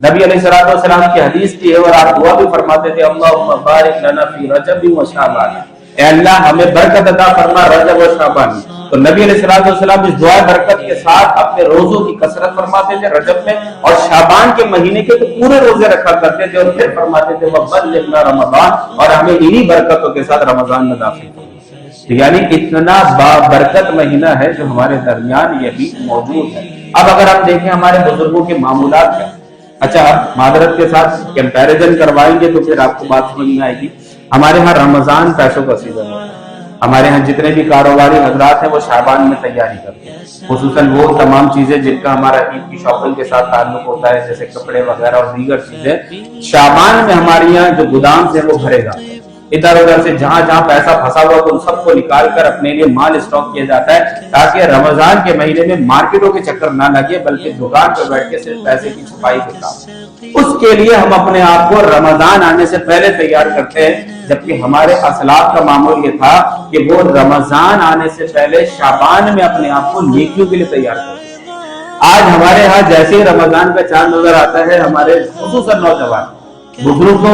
نبی علیہ الصلوۃ والسلام کی حدیث کی ہے اور آپ دعا بھی فرماتے تھے اللہم بارک لنا فی رجب و شعبان، اے اللہ ہمیں برکت عطا فرما رجب و شعبان۔ تو نبی علیہ الصلوۃ والسلام اس دعا برکت کے ساتھ اپنے روزوں کی کثرت فرماتے تھے رجب میں، اور شعبان کے مہینے کے تو پورے روزے رکھا کرتے تھے، اور پھر فرماتے تھے وبلغنا رمضان، اور ہمیں انہی برکتوں کے ساتھ رمضان میں داخل کرو۔ یعنی اتنا بابرکت مہینہ ہے جو ہمارے درمیان یہ بھی موجود ہے۔ اب اگر ہم دیکھیں ہمارے بزرگوں کے معمولات کیا، اچھا معذرت کے ساتھ کمپیریزن کروائیں گے تو پھر آپ کو بات سمجھ میں آئے گی۔ ہمارے ہاں رمضان پیسوں کا سیزن ہے، ہمارے ہاں جتنے بھی کاروباری حضرات ہیں وہ شعبان میں تیاری کرتے ہیں، خصوصاً وہ تمام چیزیں جن کا ہمارا عید کی شاپنگ کے ساتھ تعلق ہوتا ہے جیسے کپڑے وغیرہ اور دیگر چیزیں، شعبان میں ہمارے یہاں جو گودام سے وہ بھرے جاتے ہیں، ادھر ادھر سے جہاں جہاں پیسہ پھنسا ہوا تو ان سب کو نکال کر اپنے لیے مال اسٹاک کیا جاتا ہے تاکہ رمضان کے مہینے میں مارکیٹوں کے چکر نہ لگے بلکہ دکان پہ بیٹھ کے صرف پیسے کی چھپائی کے کام۔ اس کے لیے ہم اپنے آپ کو رمضان آنے سے پہلے تیار کرتے ہیں، جبکہ ہمارے اسلاف کا معمول یہ تھا کہ وہ رمضان آنے سے پہلے شعبان میں اپنے آپ کو نیکیوں کے لیے تیار کرتے ہیں۔ آج ہمارے ہاں جیسے ہی رمضان کا چاند نظر آتا ہے ہمارے خصوصاً نوجوان بزرگ تو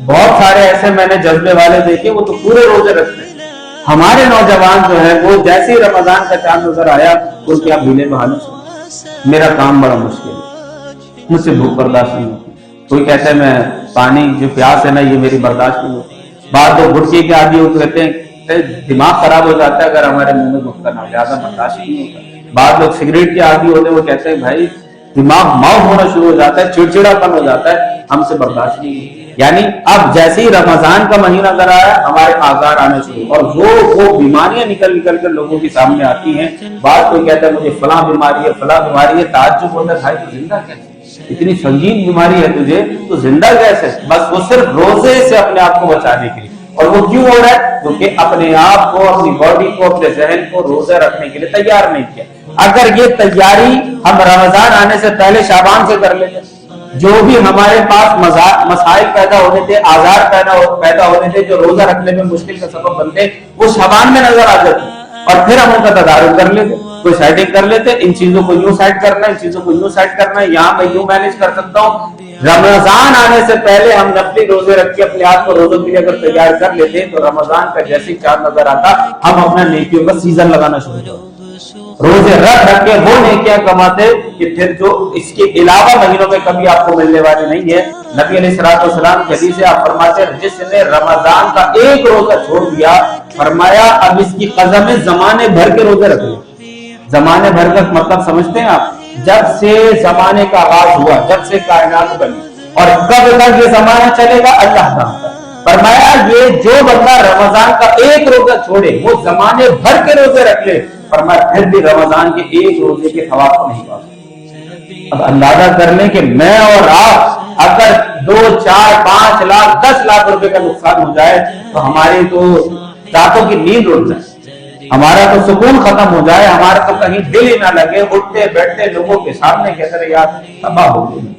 بہت سارے ایسے میں نے جذبے والے دیکھے وہ تو پورے روزے رکھتے ہیں، ہمارے نوجوان جو ہے وہ جیسے ہی رمضان کا چاند نظر آیا ان کے آپ ڈھیلے بہانے سے میرا کام بڑا مشکل ہے، مجھ سے بھوک برداشت نہیں ہوتی، کوئی کہتا ہے میں پانی جو پیاس ہے نا یہ میری برداشت نہیں ہوتی، بعض لوگ گٹکے کے عادی ہوتے کہتے ہیں دماغ خراب ہو جاتا ہے اگر ہمارے منہ میں گٹکا نہ ہو زیادہ برداشت نہیں ہوتا، بعض لوگ سگریٹ کے عادی ہوتے ہیں وہ کہتے ہیں بھائی دماغ ماؤ ہونا شروع ہو جاتا ہے، چڑچڑا پن ہو جاتا ہے، ہم سے برداشت نہیں۔ یعنی اب جیسے ہی رمضان کا مہینہ نظر آیا ہمارے آزار آنے شروع، اور وہ بیماریاں نکل کر لوگوں کے سامنے آتی ہیں، بعض کوئی کہتا ہے مجھے فلاں بیماری ہے فلاں بیماری ہے، تعجب ہوتا ہے بھائی تو زندہ کیسے، اتنی سنگین بیماری ہے تجھے تو زندہ کیسے؟ بس وہ صرف روزے سے اپنے آپ کو بچانے کے لیے، اور وہ کیوں ہو رہا ہے؟ کیونکہ اپنے آپ کو اپنی باڈی کو اپنے ذہن کو روزہ رکھنے کے لیے تیار نہیں کیا۔ اگر یہ تیاری ہم رمضان آنے سے پہلے شعبان سے کر لیتے، جو بھی ہمارے پاس مسائل پیدا ہونے تھے، آزار پیدا ہونے تھے جو روزہ رکھنے میں مشکل کا سبب بنتے، وہ شعبان میں نظر آ جاتے اور پھر ہم ان کا تدارک کر لیتے، کوئی سیٹنگ کر لیتے، ان چیزوں کو یوں سیٹ کرنا ہے، ان چیزوں کو یوں سیٹ کرنا ہے، یہاں میں یوں مینج کر سکتا ہوں۔ رمضان آنے سے پہلے ہم نفلی روزے رکھ کے اپنے آپ کو روزوں کے لیے اگر تیار کر لیتے تو رمضان کا جیسے چاند نظر آتا ہم اپنا نیکیوں کا سیزن لگانا شروع کرتے، روزے رکھ کے وہ نیکیاں کماتے کہ پھر جو اس کے علاوہ مہینوں میں کبھی آپ کو ملنے والے نہیں ہے۔ نبی علیہ الصلوۃ والسلام کی حدیث ہے، آپ فرماتے ہیں جس نے رمضان کا ایک روزہ چھوڑ دیا فرمایا اب اس کی قضا میں زمانے بھر کے روزے رکھ لیں۔ زمانے بھر کا مطلب سمجھتے ہیں آپ؟ جب سے زمانے کا آغاز ہوا، جب سے کائنات بنی اور کب تک یہ زمانہ چلے گا اللہ جانتا ہے۔ فرمایا یہ جو بندہ رمضان کا ایک روزہ چھوڑے وہ زمانے بھر کے روزے رکھ لے، فرمایا پھر بھی رمضان کے ایک روزے کے ثواب کو نہیں پا سکتے۔ اب اندازہ کر لیں کہ میں اور آپ اگر 2، 4، 5 لاکھ 10 لاکھ روپے کا نقصان ہو جائے تو ہماری تو راتوں کی نیند اڑ جائے، ہمارا تو سکون ختم ہو جائے، ہمارا تو کہیں دل ہی نہ لگے، اٹھتے بیٹھتے لوگوں کے سامنے کہتے رہے یار تباہ ہو گئی،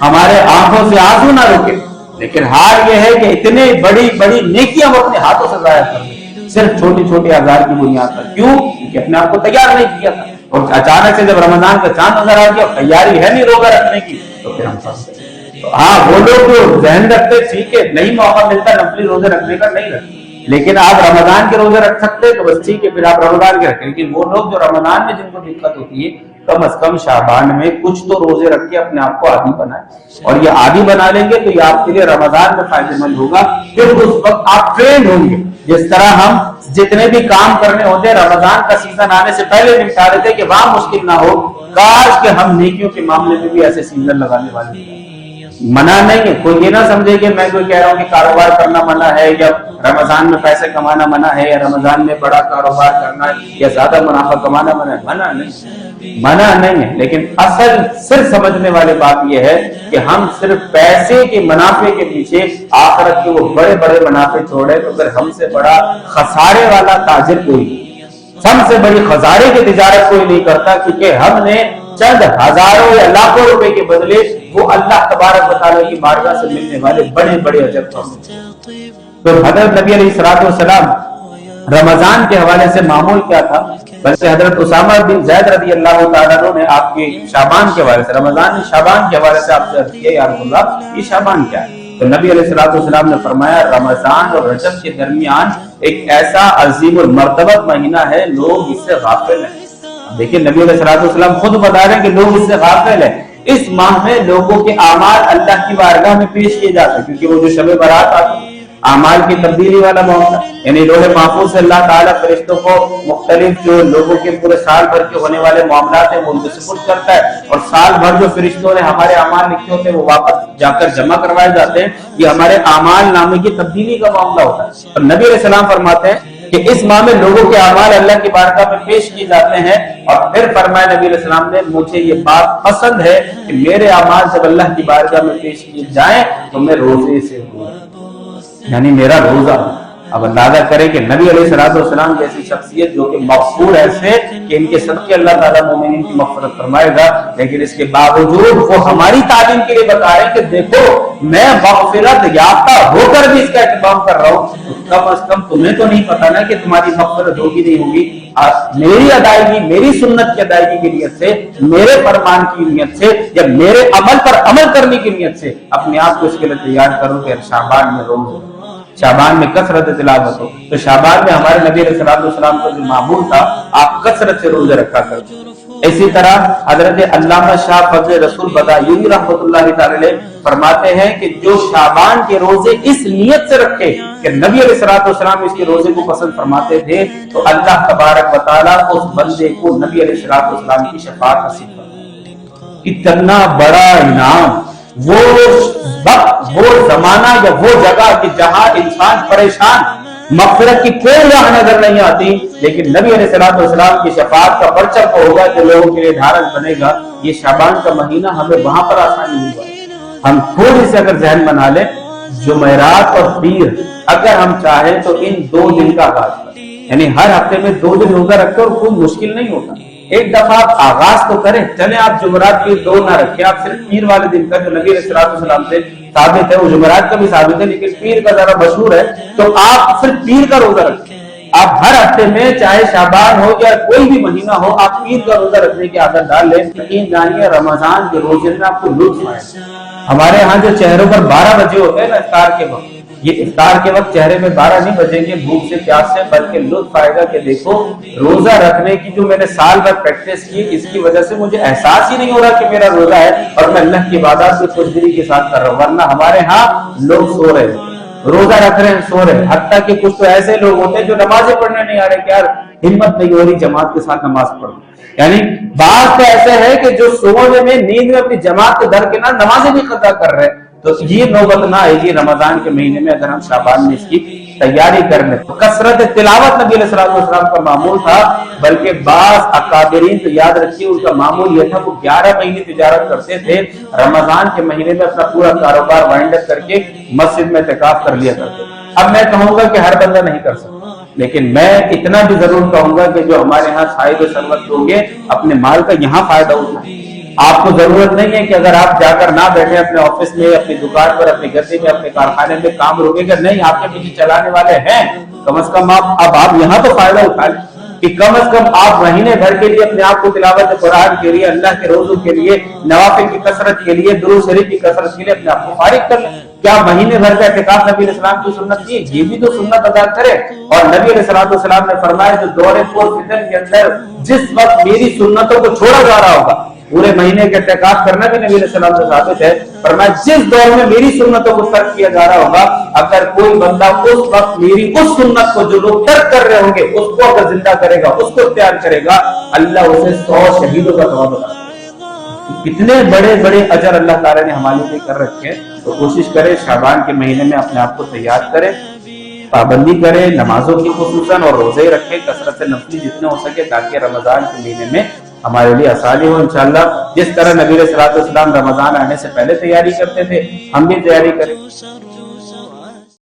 ہمارے آنکھوں سے آنسو نہ رکے۔ لیکن حال یہ ہے کہ اتنے بڑی بڑی نیکیاں ہم اپنے ہاتھوں سے ضائع کر دیں صرف چھوٹی چھوٹی آزار کی بنیاد پر۔ کیوں؟ کیونکہ اپنے آپ کو تیار نہیں کیا تھا، اور اچانک سے جب رمضان کا چاند نظر آ گیا تیاری ہے نہیں روزہ رکھنے کی تو پھر ہم پھنس گئے۔ تو ہاں وہ لوگ جو ذہن رکھتے ٹھیک ہے، نہیں موقع ملتا نفلی روزے رکھنے کا نہیں رکھتے، لیکن آپ رمضان کے روزے رکھ سکتے تو بس ٹھیک ہے، پھر آپ رمضان کے رکھیں۔ لیکن وہ لوگ جو رمضان میں جن کو دقت ہوتی ہے کم از کم شعبان میں کچھ تو روزے رکھ کے اپنے آپ کو عادی بنائیں، اور یہ عادی بنا لیں گے تو یہ آپ کے لیے رمضان میں فائدہ مند ہوگا۔ پھر اس وقت آپ ٹرینڈ ہوں گے، جس طرح ہم جتنے بھی کام کرنے ہوتے ہیں رمضان کا سیزن آنے سے پہلے نپٹا دیتے کہ وہاں مشکل نہ ہو، کاش کہ ہم نیکیوں کے معاملے میں بھی ایسے سیزن لگانے والے ہیں۔ منع نہیں ہے، کوئی یہ نہ سمجھے کہ میں کوئی کہہ رہا ہوں کہ کاروبار کرنا منع ہے یا رمضان میں پیسے کمانا منع ہے یا رمضان میں بڑا کاروبار کرنا یا زیادہ منافع کمانا منع ہے، منع نہیں ہے، لیکن اصل صرف سمجھنے والی بات یہ ہے کہ ہم صرف پیسے کے منافع کے پیچھے آخرت کے وہ بڑے بڑے منافع چھوڑے تو پھر ہم سے بڑا خسارے والا تاجر کوئی نہیں، ہم سے بڑی خسارے کی تجارت کوئی نہیں کرتا، کیونکہ ہم نے چند ہزاروں یا لاکھوں روپے کے بدلے وہ اللہ تبارک و تعالیٰ کی بارگاہ سے ملنے والے بڑے بڑے اجر پاتے۔ تو حضرت نبی علیہ الصلوۃ والسلام رمضان کے حوالے سے معمول کیا تھا بلکہ حضرت اسامہ بن زید رضی اللہ تعالیٰ عنہ نے آپ کے شعبان کے حوالے سے، رمضان شعبان کے حوالے سے آپ سے عرض کیا یا رسول اللہ یہ شعبان کیا ہے؟ تو نبی علیہ الصلوۃ والسلام نے فرمایا رمضان اور رجب کے درمیان ایک ایسا عظیم المرتبت مہینہ ہے، لوگ اس سے غافل ہیں۔ دیکھیں نبی علیہ الصلوۃ والسلام خود بتا رہے ہیں کہ لوگ اس سے غافل ہیں۔ اس ماہ میں لوگوں کے اعمال اللہ کی بارگاہ میں پیش کیے جاتے ہیں، کیونکہ وہ جو شب برات آتی ہے اعمال کی تبدیلی والا معاملہ، یعنی لوح محفوظ سے اللہ تعالیٰ فرشتوں کو مختلف جو لوگوں کے پورے سال بھر کے ہونے والے معاملات ہیں وہ ان کو سپرد کرتا ہے، اور سال بھر جو فرشتوں نے ہمارے اعمال لکھے ہوتے ہیں وہ واپس جا کر جمع کروائے جاتے ہیں۔ یہ ہمارے اعمال نامے کی تبدیلی کا معاملہ ہوتا ہے۔ اور نبی علیہ السلام فرماتے ہیں کہ اس ماہ میں لوگوں کے اعمال اللہ کی بارگاہ میں پیش کیے جاتے ہیں، اور پھر فرمایا نبی علیہ السلام نے مجھے یہ بات پسند ہے کہ میرے اعمال جب اللہ کی بارگاہ میں پیش کیے جائیں تو میں روزے سے ہوں، یعنی میرا روزہ۔ اب اندازہ کریں کہ نبی علیہ السلام جیسی شخصیت جو کہ مغفور ایسے کہ ان کے صدقے اللہ تعالیٰ مومنین کی مغفرت فرمائے گا، لیکن اس کے باوجود وہ ہماری تعلیم کے لیے بتا رہے ہیں کہ دیکھو میں مغفرت یافتہ ہو کر بھی اس کا اہتمام کر رہا ہوں، تو کم از کم تمہیں تو نہیں پتا نا کہ تمہاری مغفرت ہوگی نہیں ہوگی۔ میری ادائیگی، میری سنت کی ادائیگی کی نیت سے، میرے فرمان کی نیت سے، یا میرے عمل پر عمل کرنے کی نیت سے اپنے آپ کو اس کے لیے تیار کرو کہ شعبان میں روز ہو، شعبان میں کثرت تلاوت ہو۔ تو شعبان میں ہمارے نبی علیہ السلام کا جو معمول تھا آپ کثرت سے روزے رکھا کرتے۔ اسی طرح حضرت علامہ شاہ فضل رسول بدایونی رحمۃ اللہ تعالی علیہ فرماتے ہیں کہ جو شعبان کے روزے اس نیت سے رکھے کہ نبی علیہ السلام اس کے روزے کو پسند فرماتے تھے، تو اللہ تبارک و تعالیٰ اس بندے کو نبی علیہ السلام کی شفاعت نصیب کرتے۔ اتنا بڑا انعام، وہ وقت، وہ زمانہ یا وہ جگہ کہ جہاں انسان پریشان، مغفرت کی کوئی راہ نظر نہیں آتی، لیکن نبی علیہ السلام کی شفاعت کا پرچم ہوگا جو لوگوں کے لیے دھارن بنے گا۔ یہ شعبان کا مہینہ ہمیں وہاں پر آسانی ہوگا۔ ہم تھوڑی سے اگر ذہن بنا لیں، جمعرات اور پیر اگر ہم چاہیں تو ان 2 دن کا آغاز کریں، یعنی ہر ہفتے میں 2 دن روزہ رکھتے اور کوئی مشکل نہیں ہوتا۔ ایک دفعہ آپ آغاز تو کریں، چلیں آپ جمعرات کی 2 نہ رکھیں، آپ صرف پیر والے دن کا جو نبی علیہ السلام سے ثابت ہے، وہ جمعرات کا بھی ثابت ہے لیکن پیر کا ذرا مشہور ہے، تو آپ صرف پیر کا روزہ رکھیں۔ آپ ہر ہفتے میں چاہے شعبان ہو یا کوئی بھی مہینہ ہو، آپ پیر کا روزہ رکھنے کی عادت ڈال لیں۔ یقین جانیے رمضان کے روزے میں آپ کو لطف آئے۔ ہمارے ہاں جو چہروں پر 12 بجے ہوتے ہیں نا افطار کے وقت، یہ افطار کے وقت چہرے میں 12 نہیں بجیں گے بھوک سے پیاس سے، بلکہ لطف آئے گا کہ دیکھو روزہ رکھنے کی جو میں نے سال بھر پریکٹس کی، اس کی وجہ سے مجھے احساس ہی نہیں ہو رہا کہ میرا روزہ ہے اور میں اللہ کی عبادات کو خوشدلی کے ساتھ کر رہا ہوں۔ ورنہ ہمارے ہاں لوگ سو رہے ہیں، روزہ رکھ رہے ہیں سو رہے ہیں، حتیٰ کہ کچھ تو ایسے لوگ ہوتے ہیں جو نمازیں پڑھنے نہیں آ رہے کہ یار ہمت نہیں ہو رہی جماعت کے ساتھ نماز پڑھو۔ یعنی بعض تو ایسے ہے کہ جو سونے میں نیند میں اپنی جماعت کو در کے نہ نمازیں بھی قضا کر رہے ہیں۔ تو یہ نوبت نہ آئے گی رمضان کے مہینے میں اگر ہم شعبان میں اس کی تیاری کر لیں۔ تو کثرت تلاوت نبی علیہ السلام کا معمول تھا، بلکہ بعض اکابرین تو یاد رکھیے ان کا معمول یہ تھا وہ 11 مہینے تجارت کرتے تھے، رمضان کے مہینے میں اپنا پورا کاروبار وائنڈ اپ کر کے مسجد میں اعتکاف کر لیا کرتے۔ اب میں کہوں گا کہ ہر بندہ نہیں کر سکتا، لیکن میں اتنا بھی ضرور کہوں گا کہ جو ہمارے ہاں صاحب ثروت لوگ ہیں اپنے مال کا یہاں فائدہ اٹھائیں۔ آپ کو ضرورت نہیں ہے کہ اگر آپ جا کر نہ بیٹھے اپنے آفس میں، اپنی دکان پر، اپنے گھر میں، اپنے کارخانے میں کام روکے گا، نہیں آپ کے پیچھے چلانے والے ہیں، کم از کم آپ یہاں تو فائدہ اٹھا لیں کہ کم از کم آپ مہینے بھر کے لیے اپنے آپ کو تلاوت قرآن کے لیے، اللہ کے روزوں کے لیے، نوافل کی کثرت کے لیے، درود شریف کی کثرت کے لیے اپنے آپ کو فارغ کر لیں۔ کیا مہینے بھر کا اعتکاف نبی علیہ السلام کی سنت تھی؟ یہ بھی تو سنت ادا کرے۔ اور نبی علیہ السلام نے فرمایا جو دور فتن کے اندر جس وقت میری سنتوں کو چھوڑا جا رہا ہوگا، پورے مہینے کا اعتکاف کرنا بھی نبی علیہ السلام سے ثابت ہے، فرمایا جس دور میں میری سنتوں کو ترک کیا جا رہا ہوگا، اگر کوئی بندہ اس وقت میری اس سنت کو جو لوگ ترک کر رہے ہوں گے اس کو اگر زندہ کرے گا، اس کو اختیار کرے گا، اللہ اسے 100 شہیدوں کا ثواب عطا کرے گا۔ کتنے بڑے بڑے اجر اللہ تعالیٰ نے ہمارے لیے کر رکھے ہیں۔ تو کوشش کرے شعبان کے مہینے میں اپنے آپ کو تیار کرے، پابندی کرے نمازوں کی خصوصاً، اور روزے رکھے کثرت سے نفلی جتنے ہو سکے، تاکہ رمضان کے مہینے میں ہمارے لیے آسانی ہو انشاءاللہ۔ جس طرح نبی علیہ السلام رمضان آنے سے پہلے تیاری کرتے تھے، ہم بھی تیاری کریں۔